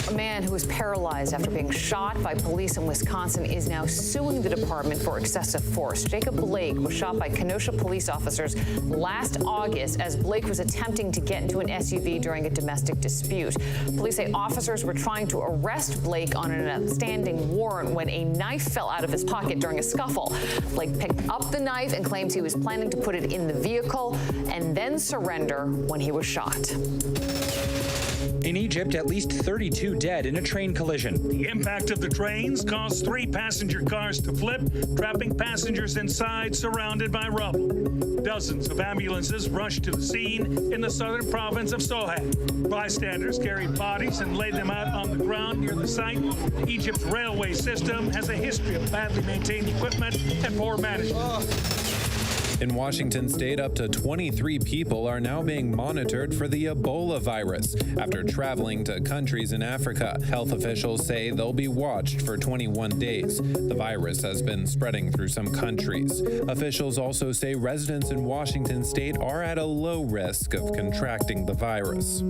S11: A man who was paralyzed after being shot by police in Wisconsin is now suing the department for excessive force. Jacob Blake was shot by Kenosha police officers last August as Blake was attempting to get into an SUV during a domestic dispute. Police say officers were trying to arrest Blake on an outstanding warrant when a knife fell out of his pocket during a scuffle. Blake picked up the knife and claims he was planning to put it in the vehicle and then surrender when he was shot.
S20: In Egypt, at least 32 dead in a train collision.
S21: The impact of the trains caused 3 passenger cars to flip, trapping passengers inside surrounded by rubble. Dozens of ambulances rushed to the scene in the southern province of Sohag. Bystanders carried bodies and laid them out on the ground near the site. Egypt's railway system has a history of badly maintained equipment and poor management.
S17: In Washington state, up to 23 people are now being monitored for the Ebola virus after traveling to countries in Africa. Health officials say they'll be watched for 21 days. The virus has been spreading through some countries. Officials also say residents in Washington state are at a low risk of contracting the virus.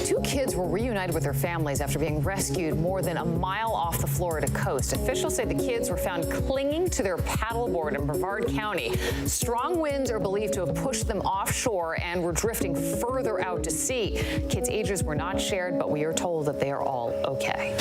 S11: 2 kids were reunited with their families after being rescued more than a mile off the Florida coast. Officials say the kids were found clinging to their paddleboard in Brevard County. Strong winds are believed to have pushed them offshore and were drifting further out to sea. Kids' ages were not shared, but we are told that they are all okay.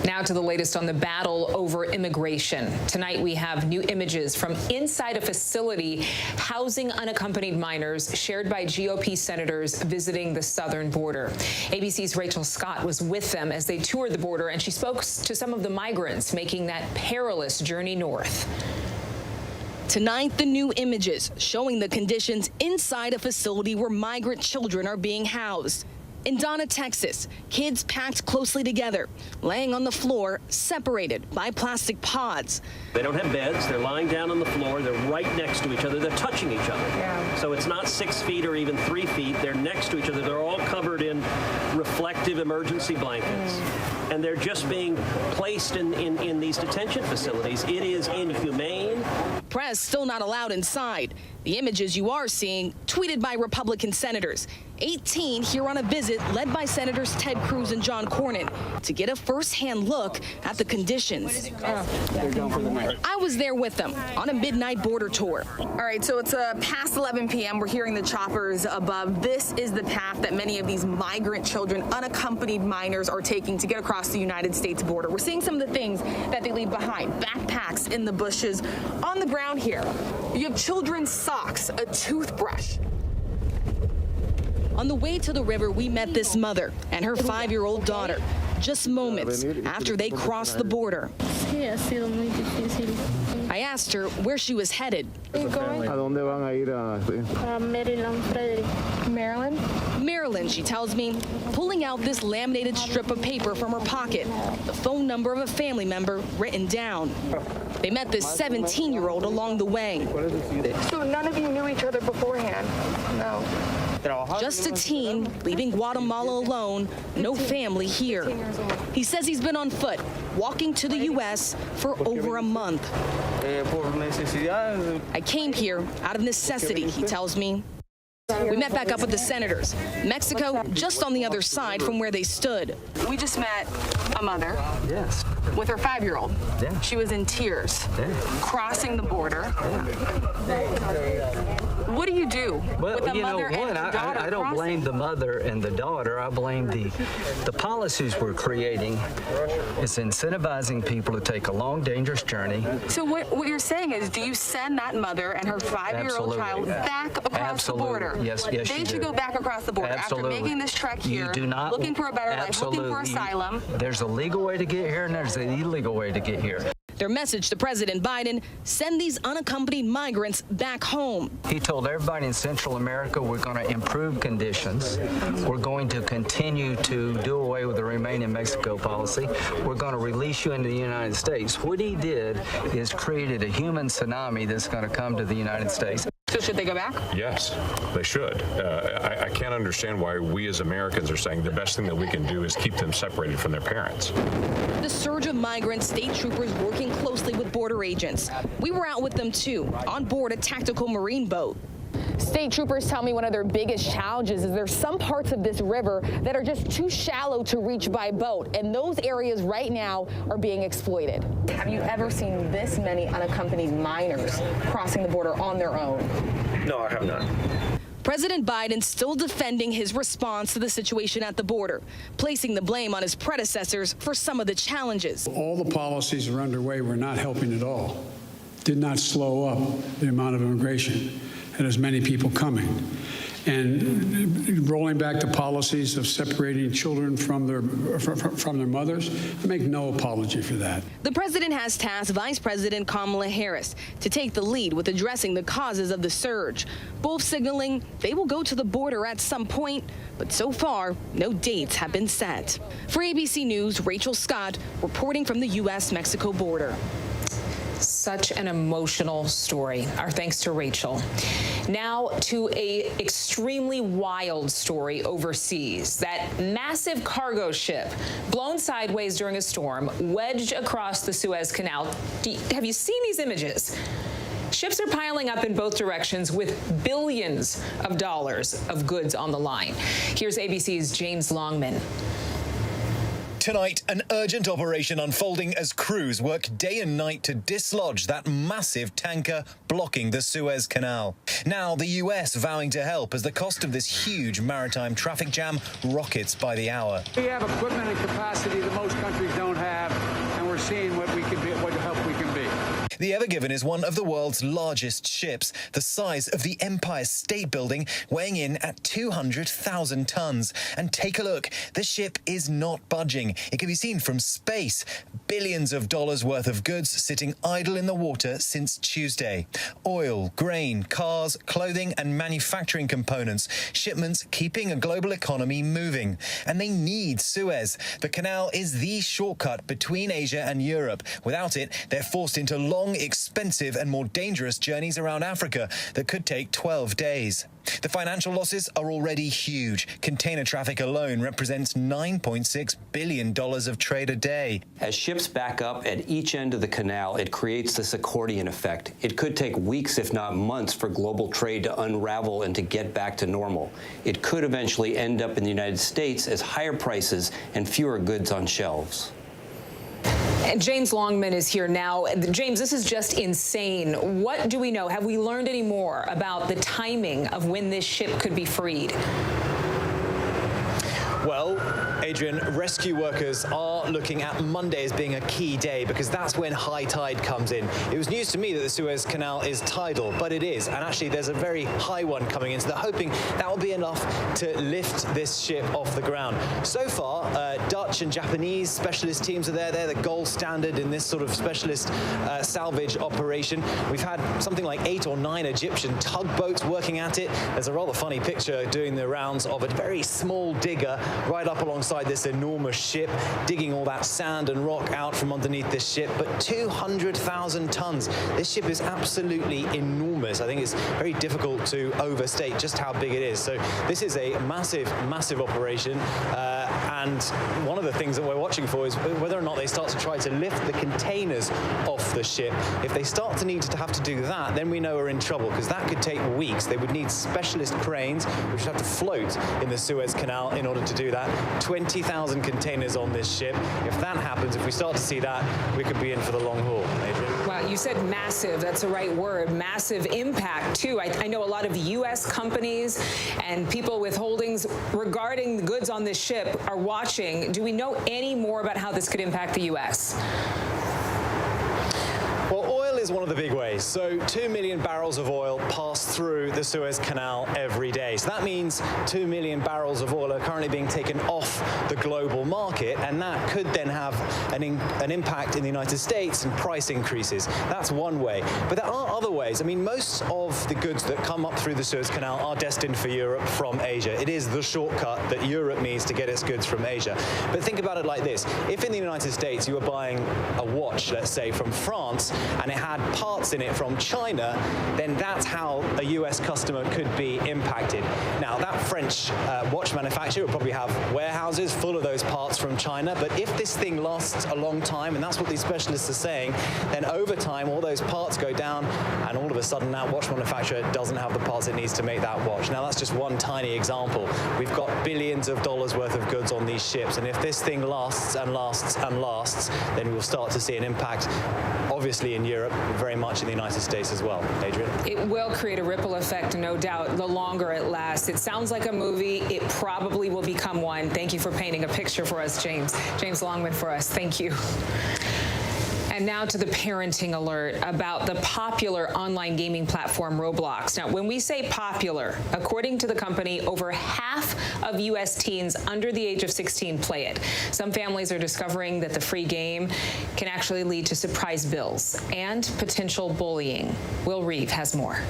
S4: Now to the latest on the battle over immigration. Tonight we have new images from inside a facility housing unaccompanied minors shared by GOP senators visiting the southern border. ABC's Rachel Scott was with them as they toured the border, and she spoke to some of the migrants making that perilous journey north.
S22: Tonight, the new images showing the conditions inside a facility where migrant children are being housed. In Donna, Texas, kids packed closely together, laying on the floor, separated by plastic pods.
S23: They don't have beds. They're lying down on the floor. They're right next to each other. They're touching each other. Yeah. So it's not 6 feet or even 3 feet. They're next to each other. They're all covered in reflective emergency blankets. And they're just being placed in these detention facilities. It is inhumane.
S22: Press still not allowed inside. The images you are seeing, tweeted by Republican senators. 18 here on a visit led by Senators Ted Cruz and John Cornyn to get a first-hand look at the conditions. I was there with them on a midnight border tour. All right, so it's past 11 p.m. We're hearing the choppers above. This is the path that many of these migrant children, unaccompanied minors, are taking to get across the United States border. We're seeing some of the things that they leave behind. Backpacks in the bushes. On the ground here, you have children's socks, a toothbrush. On the way to the river, we met this mother and her 5-year-old daughter, just moments after they crossed the border. I asked her where she was headed. Maryland? Maryland, she tells me, pulling out this laminated strip of paper from her pocket, the phone number of a family member written down. They met this 17-year-old along the way.
S24: So none of you knew each other beforehand? No.
S22: Just a teen leaving Guatemala alone, no family here. He says he's been on foot, walking to the U.S. for over a month. I came here out of necessity, he tells me. We met back up with the senators. Mexico just on the other side from where they stood. We just met a mother.
S23: Yes.
S22: With her 5-year-old.
S23: Yeah.
S22: She was in tears.
S23: Yeah.
S22: Crossing the border. Yeah. What do you do with a mother and a daughter
S25: I don't blame the mother and the daughter. I blame the policies we're creating. It's incentivizing people to take a long, dangerous journey.
S22: So what you're saying is, do you send that mother and her 5-year-old child back across the border?
S25: Yes,
S22: they should go back across the border after making this trek here, looking for a better life, looking for asylum.
S25: There's a legal way to get here and there's an illegal way to get here.
S22: Their message to President Biden: send these unaccompanied migrants back home.
S25: He told everybody in Central America, we're going to improve conditions. We're going to continue to do away with the Remain in Mexico policy. We're going to release you into the United States. What he did is created a human tsunami that's going to come to the United States.
S22: So should they go back?
S5: Yes, they should. I can't understand why we as Americans are saying the best thing that we can do is keep them separated from their parents.
S22: The surge of migrants, state troopers working closely with border agents. We were out with them too, on board a tactical marine boat.
S24: State troopers tell me one of their biggest challenges is there's some parts of this river that are just too shallow to reach by boat, and those areas right now are being exploited. Have you ever seen this many unaccompanied minors crossing the border on their own?
S5: No, I have not.
S22: President Biden still defending his response to the situation at the border, placing the blame on his predecessors for some of the challenges.
S12: All the policies that are underway were not helping at all. Did not slow up the amount of immigration and as many people coming. And rolling back the policies of separating children from their mothers, I make no apology for that.
S22: The president has tasked Vice President Kamala Harris to take the lead with addressing the causes of the surge, both signaling they will go to the border at some point, but so far, no dates have been set. For ABC News, Rachel Scott reporting from the U.S.-Mexico border.
S4: Such an emotional story. Our thanks to Rachel. Now to a extremely wild story overseas. That massive cargo ship blown sideways during a storm, wedged across the Suez Canal. Have you seen these images? Ships are piling up in both directions with billions of dollars of goods on the line. Here's ABC's James Longman.
S13: Tonight, an urgent operation unfolding as crews work day and night to dislodge that massive tanker blocking the Suez Canal. Now, the US vowing to help as the cost of this huge maritime traffic jam rockets by the hour.
S14: We have equipment and capacity that most countries don't have, and we're seeing what we can be, what help we can be.
S13: The Ever Given is one of the world's largest ships, the size of the Empire State Building, weighing in at 200,000 tons. And take a look, the ship is not budging. It can be seen from space. Billions of dollars worth of goods sitting idle in the water since Tuesday. Oil, grain, cars, clothing and manufacturing components. Shipments keeping a global economy moving. And they need Suez. The canal is the shortcut between Asia and Europe. Without it, they're forced into long, expensive and more dangerous journeys around Africa that could take 12 days. The financial losses are already huge. Container traffic alone represents $9.6 billion of trade a day.
S16: As ships back up at each end of the canal, it creates this accordion effect. It could take weeks, if not months, for global trade to unravel and to get back to normal. It could eventually end up in the United States as higher prices and fewer goods on shelves.
S4: And James Longman is here now. James, this is just insane. What do we know? Have we learned any more about the timing of when this ship could be freed?
S13: Well, Adrian, rescue workers are looking at Monday as being a key day because that's when high tide comes in. It was news to me that the Suez Canal is tidal, but it is. And actually, there's a very high one coming in, so they're hoping that will be enough to lift this ship off the ground. So far, Dutch and Japanese specialist teams are there. They're the gold standard in this sort of specialist salvage operation. We've had something like 8 or 9 Egyptian tugboats working at it. There's a rather funny picture doing the rounds of a very small digger right up alongside this enormous ship, digging all that sand and rock out from underneath this ship. But 200,000 tons. This ship is absolutely enormous. I think it's very difficult to overstate just how big it is. So this is a massive, massive operation. And one of the things that we're watching for is whether or not they start to try to lift the containers off the ship. If they start to need to have to do that, then we know we're in trouble because that could take weeks. They would need specialist cranes, which would have to float in the Suez Canal in order to do that. 20,000 containers on this ship. If that happens, if we start to see that, we could be in for the long haul, Adrian.
S4: Wow, you said massive. That's the right word. Massive impact, too. I know a lot of U.S. companies and people with holdings regarding the goods on this ship are watching. Do we know any more about how this could impact the U.S.?
S13: Well, oil is Here's one of the big ways. So 2 million barrels of oil pass through the Suez Canal every day. So that means 2 million barrels of oil are currently being taken off the global market, and that could then have an impact in the United States and price increases. That's one way. But there are other ways. I mean, most of the goods that come up through the Suez Canal are destined for Europe from Asia. It is the shortcut that Europe needs to get its goods from Asia. But think about it like this. If in the United States you were buying a watch, let's say, from France, and it had parts in it from China, then that's how a US customer could be impacted. Now, that French watch manufacturer will probably have warehouses full of those parts from China, but if this thing lasts a long time, and that's what these specialists are saying, then over time all those parts go down, and all of a sudden that watch manufacturer doesn't have the parts it needs to make that watch. Now, that's just one tiny example. We've got billions of dollars worth of goods on these ships, and if this thing lasts and lasts and lasts, then we'll start to see an impact, obviously in Europe, very much in the United States as well. Adrian?
S4: It will create a ripple effect, no doubt, the longer it lasts. It sounds like a movie. It probably will become one. Thank you for painting a picture for us, James. James Longman for us. Thank you. And now to the parenting alert about the popular online gaming platform Roblox. Now, when we say popular, according to the company, over half of U.S. teens under the age of 16 play it. Some families are discovering that the free game can actually lead to surprise bills and potential bullying. Will Reeve has more.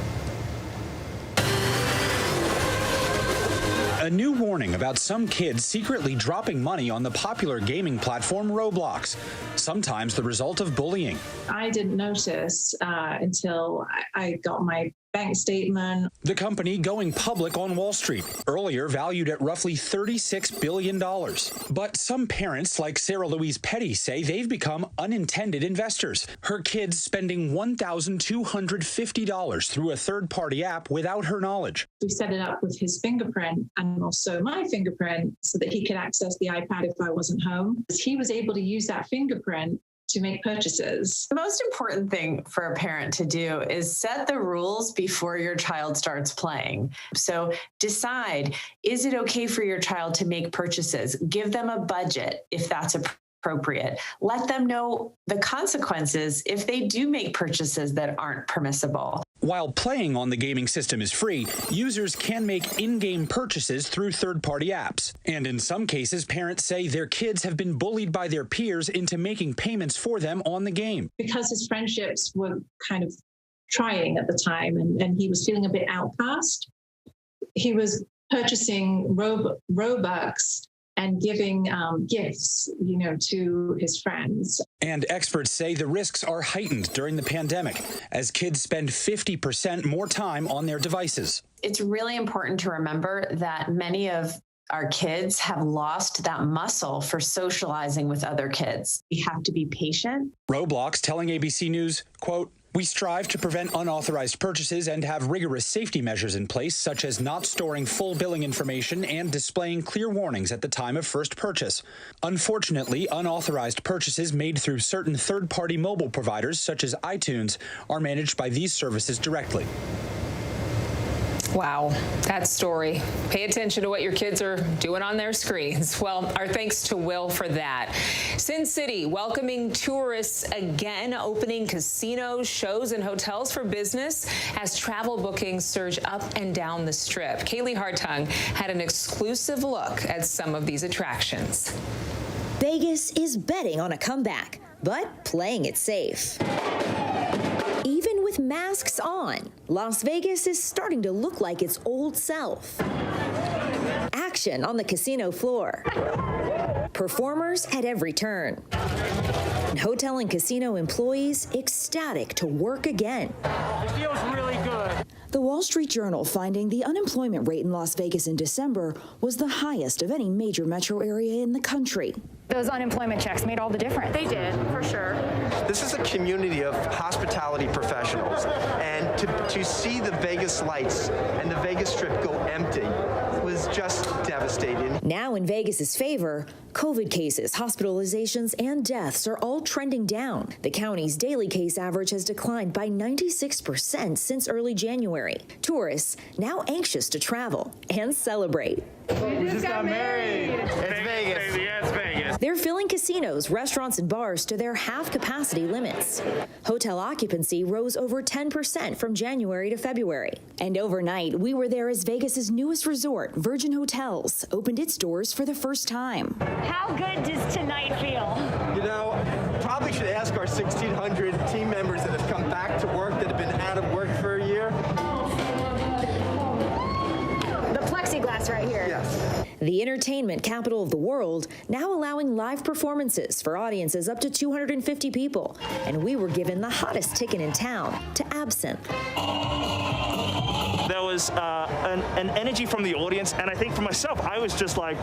S20: A new warning about some kids secretly dropping money on the popular gaming platform Roblox, sometimes the result of bullying.
S1: I didn't notice until I got my bank statement.
S20: The company going public on Wall Street, earlier valued at roughly $36 billion. But some parents, like Sarah Louise Petty, say they've become unintended investors. Her kids spending $1,250 through a third-party app without her knowledge.
S1: We set it up with his fingerprint and also my fingerprint so that he could access the iPad if I wasn't home. He was able to use that fingerprint to make purchases.
S2: The most important thing for a parent to do is set the rules before your child starts playing. So decide, is it okay for your child to make purchases? Give them a budget if that's appropriate. Let them know the consequences if they do make purchases that aren't permissible.
S20: While playing on the gaming system is free, users can make in-game purchases through third-party apps. And in some cases, parents say their kids have been bullied by their peers into making payments for them on the game.
S1: Because his friendships were kind of trying at the time and he was feeling a bit outcast, he was purchasing Robux and giving gifts, to his friends.
S20: And experts say the risks are heightened during the pandemic as kids spend 50% more time on their devices.
S2: It's really important to remember that many of our kids have lost that muscle for socializing with other kids. We have to be patient.
S20: Roblox telling ABC News, quote, "We strive to prevent unauthorized purchases and have rigorous safety measures in place, such as not storing full billing information and displaying clear warnings at the time of first purchase. Unfortunately, unauthorized purchases made through certain third-party mobile providers, such as iTunes, are managed by these services directly."
S4: Wow, that story. Pay attention to what your kids are doing on their screens. Well, our thanks to Will for that. Sin City welcoming tourists again, opening casinos, shows, and hotels for business as travel bookings surge up and down the Strip. Kaylee Hartung had an exclusive look at some of these attractions.
S6: Vegas is betting on a comeback, but playing it safe. Even with masks on, Las Vegas is starting to look like its old self. Action on the casino floor. Performers at every turn. And hotel and casino employees ecstatic to work again.
S7: It feels really good.
S6: The Wall Street Journal finding the unemployment rate in Las Vegas in December was the highest of any major metro area in the country.
S24: Those unemployment checks made all the difference. They did, for sure.
S9: This is a community of hospitality professionals, and to see the Vegas lights and the Vegas Strip go empty was just devastating.
S6: Now in Vegas's favor, COVID cases, hospitalizations, and deaths are all trending down. The county's daily case average has declined by 96% since early January. Tourists now anxious to travel and celebrate.
S7: We just got married.
S9: It's Vegas.
S7: Baby, yeah, it's Vegas.
S6: They're filling casinos, restaurants, and bars to their half-capacity limits. Hotel occupancy rose over 10% from January to February. And overnight, we were there as Vegas's newest resort, Virgin Hotels, opened its doors for the first time.
S3: How good does tonight feel?
S9: You know, probably should ask our 1,600 team members that have come back to work, that have been out of work for a year.
S3: The plexiglass right here.
S9: Yes.
S6: The entertainment capital of the world, now allowing live performances for audiences up to 250 people. And we were given the hottest ticket in town to Absinthe.
S8: There was an energy from the audience, and I think for myself, I was just like,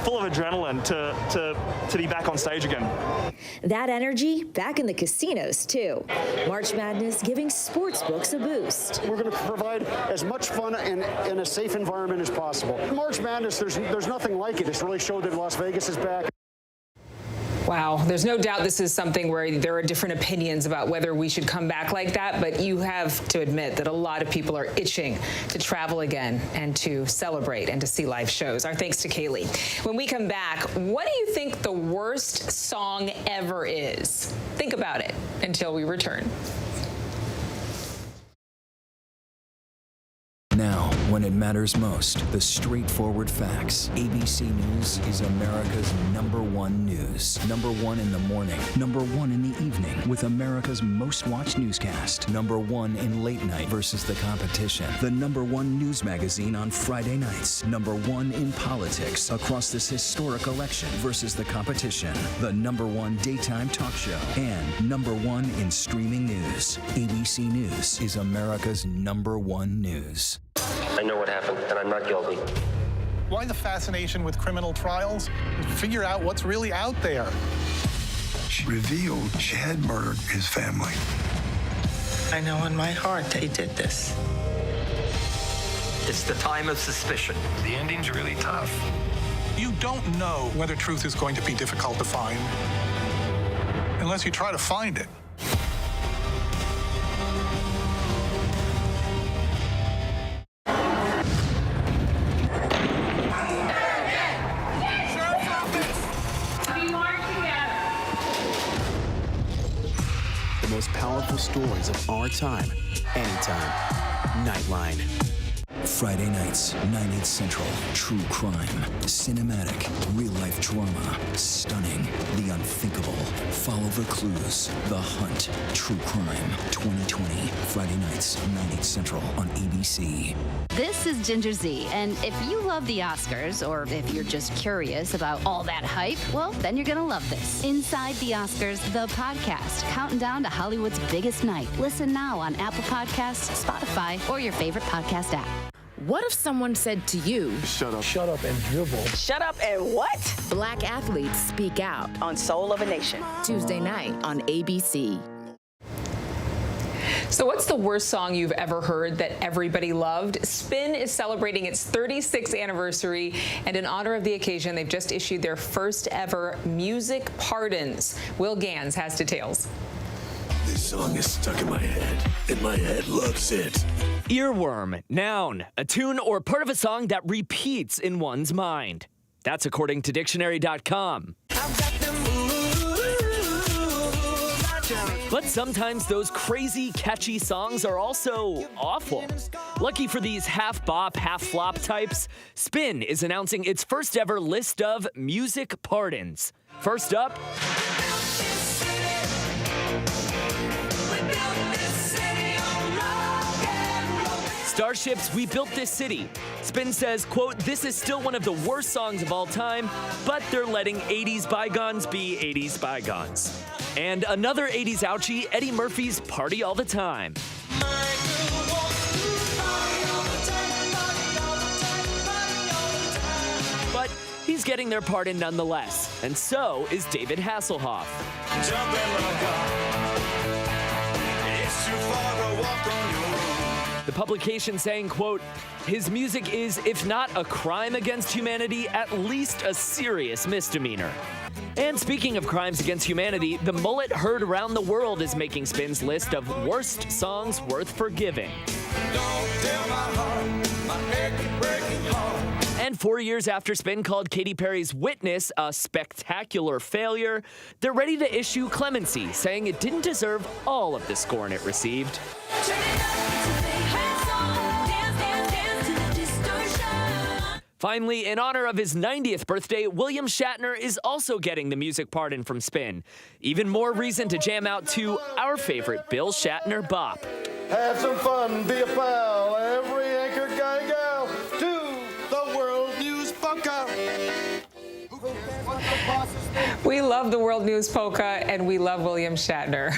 S8: full of adrenaline to be back on stage again.
S6: That energy back in the casinos, too. March Madness giving sportsbooks a boost.
S10: We're going to provide as much fun and in a safe environment as possible. March Madness, there's nothing like it. It's really showed that Las Vegas is back.
S4: Wow, there's no doubt this is something where there are different opinions about whether we should come back like that, but you have to admit that a lot of people are itching to travel again and to celebrate and to see live shows. Our thanks to Kaylee. When we come back, what do you think the worst song ever is? Think about it until we return.
S18: Now, when it matters most, the straightforward facts. ABC News is America's #1 news. #1 in the morning, #1 in the evening, with America's most watched newscast. #1 in late night versus the competition. The #1 news magazine on Friday nights. #1 in politics across this historic election versus the competition. The #1 daytime talk show. And #1 in streaming news. ABC News is America's #1 news.
S19: I know what happened, and I'm not guilty.
S26: Why the fascination with criminal trials? Figure out what's really out there.
S27: She revealed she had murdered his family.
S28: I know in my heart they did this.
S27: It's the time of suspicion. The ending's really tough.
S26: You don't know whether truth is going to be difficult to find unless you try to find it.
S29: Powerful stories of our time, anytime. Nightline.
S18: Friday nights, 9/8 Central. True crime, cinematic, real-life drama, stunning, the unthinkable. Follow the clues. The Hunt. True crime. 2020. Friday nights, 9/8 Central on ABC.
S30: This is Ginger Z, and if you love the Oscars, or if you're just curious about all that hype, well, then you're gonna love this. Inside the Oscars, the podcast, counting down to Hollywood's biggest night. Listen now on Apple Podcasts, Spotify, or your favorite podcast app.
S31: What if someone said to you,
S10: Shut up and dribble.
S31: Shut up and what? Black athletes speak out on Soul of a Nation. Tuesday night on ABC.
S4: So what's the worst song you've ever heard that everybody loved? Spin is celebrating its 36th anniversary, and in honor of the occasion, they've just issued their first ever music pardons. Will Gans has details.
S32: This song is stuck in my head, and my head loves it.
S33: Earworm, noun, a tune or part of a song that repeats in one's mind. That's according to dictionary.com. But sometimes those crazy, catchy songs are also awful. Lucky for these half-bop, half-flop types, Spin is announcing its first ever list of music pardons. First up, Starship's We Built This City. Spin says, quote, this is still one of the worst songs of all time, but they're letting 80s bygones be 80s bygones. And another 80s ouchie, Eddie Murphy's Party All the Time. But he's getting their pardon nonetheless, and so is David Hasselhoff. The publication saying, quote, his music is, if not a crime against humanity, at least a serious misdemeanor. And speaking of crimes against humanity, the mullet heard around the world is making Spin's list of worst songs worth forgiving. And 4 years after Spin called Katy Perry's Witness a spectacular failure, they're ready to issue clemency, saying it didn't deserve all of the scorn it received. Finally, in honor of his 90th birthday, William Shatner is also getting the music pardon from Spin. Even more reason to jam out to our favorite Bill Shatner bop.
S1: Have some fun, be a pal, every anchor guy gal, to the World News Polka.
S24: We love the World News Polka, and we love William Shatner.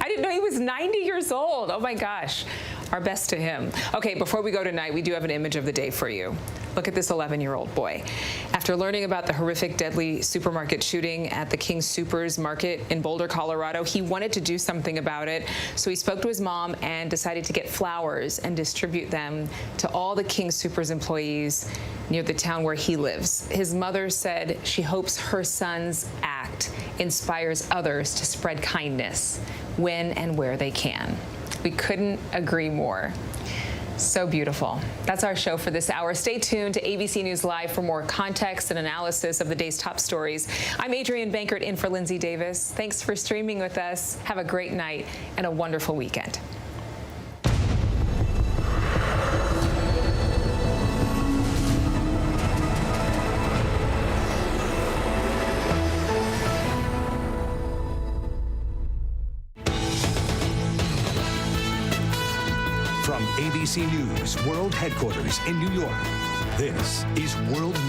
S24: I didn't know he was 90 years old. Oh my gosh. Our best to him. Okay, before we go tonight, we do have an image of the day for you. Look at this 11-year-old boy. After learning about the horrific, deadly supermarket shooting at the King Soopers Market in Boulder, Colorado, he wanted to do something about it. So he spoke to his mom and decided to get flowers and distribute them to all the King Soopers employees near the town where he lives. His mother said she hopes her son's act inspires others to spread kindness when and where they can. We couldn't agree more. So beautiful. That's our show for this hour. Stay tuned to ABC News Live for more context and analysis of the day's top stories. I'm Adrienne Bankert in for Lindsay Davis. Thanks for streaming with us. Have a great night and a wonderful weekend.
S5: From ABC News World Headquarters in New York, this is World News.